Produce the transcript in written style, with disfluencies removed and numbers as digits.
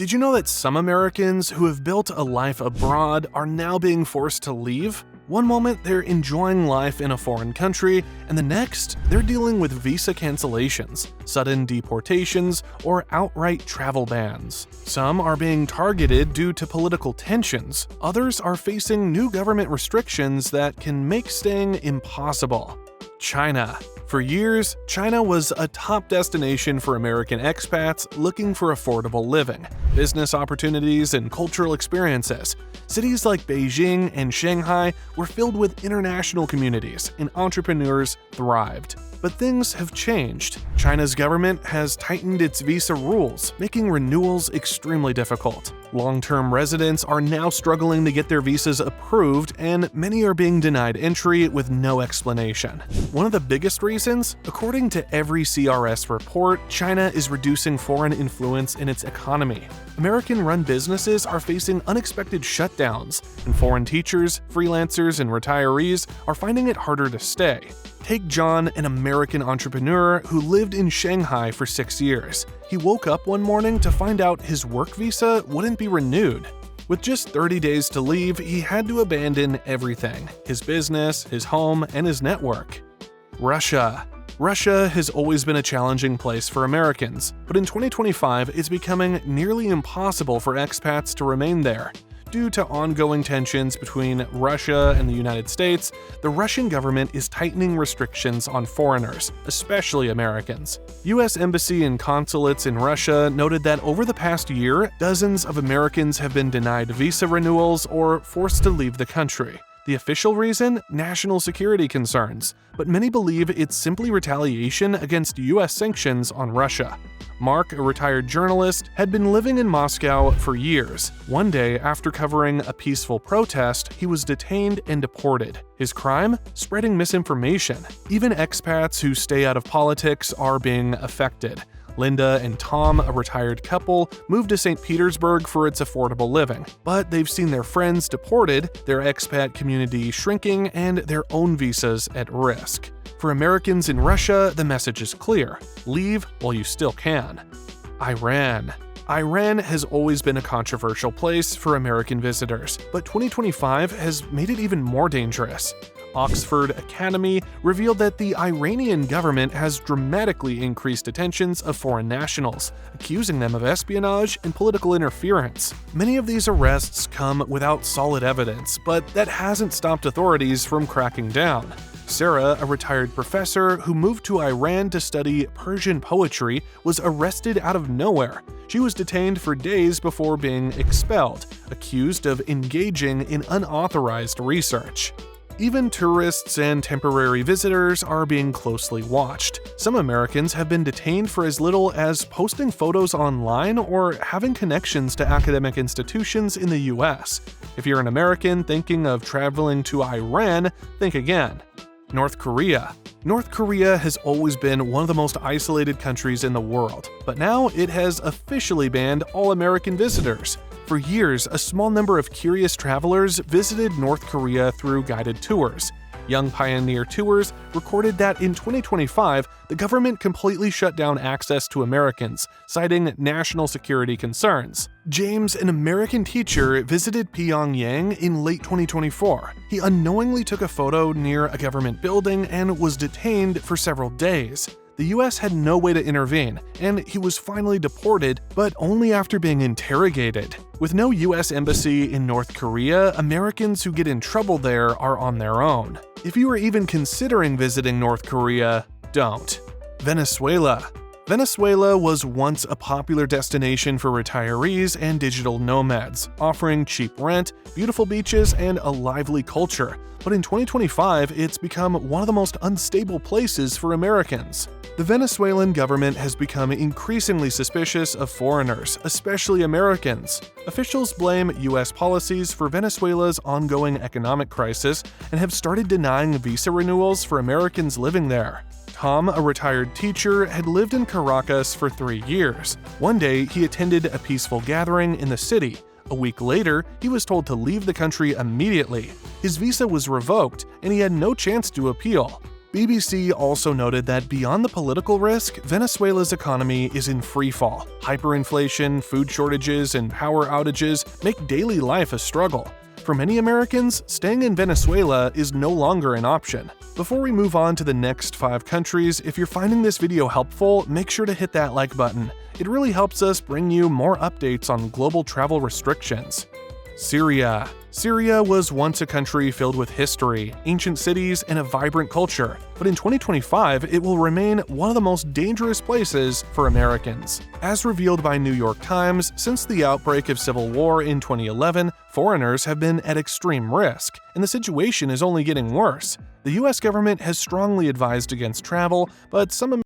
Did you know that some Americans who have built a life abroad are now being forced to leave? One moment they're enjoying life in a foreign country, and the next they're dealing with visa cancellations, sudden deportations, or outright travel bans. Some are being targeted due to political tensions, others are facing new government restrictions that can make staying impossible. China. For years, China was a top destination for American expats looking for affordable living, business opportunities, and cultural experiences. Cities like Beijing and Shanghai were filled with international communities, and entrepreneurs thrived. But things have changed. China's government has tightened its visa rules, making renewals extremely difficult. Long-term residents are now struggling to get their visas approved, and many are being denied entry with no explanation. One of the biggest reasons, according to every CRS report, China is reducing foreign influence in its economy. American-run businesses are facing unexpected shutdowns, and foreign teachers, freelancers, and retirees are finding it harder to stay. Take John, an American entrepreneur who lived in Shanghai for 6 years. He woke up one morning to find out his work visa wouldn't be renewed. With just 30 days to leave, he had to abandon everything: his business, his home, and his network. Russia. Russia has always been a challenging place for Americans, but in 2025 it's becoming nearly impossible for expats to remain there. Due to ongoing tensions between Russia and the United States, the Russian government is tightening restrictions on foreigners, especially Americans. U.S. Embassy and consulates in Russia noted that over the past year, dozens of Americans have been denied visa renewals or forced to leave the country. The official reason? National security concerns, but many believe it's simply retaliation against U.S. sanctions on Russia. Mark, a retired journalist, had been living in Moscow for years. One day, after covering a peaceful protest, he was detained and deported. His crime? Spreading misinformation. Even expats who stay out of politics are being affected. Linda and Tom, a retired couple, moved to St. Petersburg for its affordable living, but they've seen their friends deported, their expat community shrinking, and their own visas at risk. For Americans in Russia, the message is clear: leave while you still can. Iran. Iran has always been a controversial place for American visitors, but 2025 has made it even more dangerous. Oxford Academy revealed that the Iranian government has dramatically increased detentions of foreign nationals, accusing them of espionage and political interference. Many of these arrests come without solid evidence, but that hasn't stopped authorities from cracking down. Sarah, a retired professor who moved to Iran to study Persian poetry, was arrested out of nowhere. She was detained for days before being expelled, accused of engaging in unauthorized research. Even tourists and temporary visitors are being closely watched. Some Americans have been detained for as little as posting photos online or having connections to academic institutions in the US. If you're an American thinking of traveling to Iran, think again. North Korea. North Korea has always been one of the most isolated countries in the world, but now it has officially banned all American visitors. For years, a small number of curious travelers visited North Korea through guided tours. Young Pioneer Tours recorded that in 2025, the government completely shut down access to Americans, citing national security concerns. James, an American teacher, visited Pyongyang in late 2024. He unknowingly took a photo near a government building and was detained for several days. The US had no way to intervene, and he was finally deported, but only after being interrogated. With no US embassy in North Korea, Americans who get in trouble there are on their own. If you are even considering visiting North Korea, don't. Venezuela. Venezuela was once a popular destination for retirees and digital nomads, offering cheap rent, beautiful beaches, and a lively culture. But in 2025, it's become one of the most unstable places for Americans. The Venezuelan government has become increasingly suspicious of foreigners, especially Americans. Officials blame U.S. policies for Venezuela's ongoing economic crisis and have started denying visa renewals for Americans living there. Tom, a retired teacher, had lived in Caracas for 3 years. One day, he attended a peaceful gathering in the city. A week later, he was told to leave the country immediately. His visa was revoked, and he had no chance to appeal. BBC also noted that beyond the political risk, Venezuela's economy is in freefall. Hyperinflation, food shortages, and power outages make daily life a struggle. For many Americans, staying in Venezuela is no longer an option. Before we move on to the next 5 countries, if you're finding this video helpful, make sure to hit that like button. It really helps us bring you more updates on global travel restrictions. Syria. Syria was once a country filled with history, ancient cities, and a vibrant culture, but in 2025 it will remain one of the most dangerous places for Americans. As revealed by New York Times, since the outbreak of civil war in 2011, foreigners have been at extreme risk, and the situation is only getting worse. The US government has strongly advised against travel, but some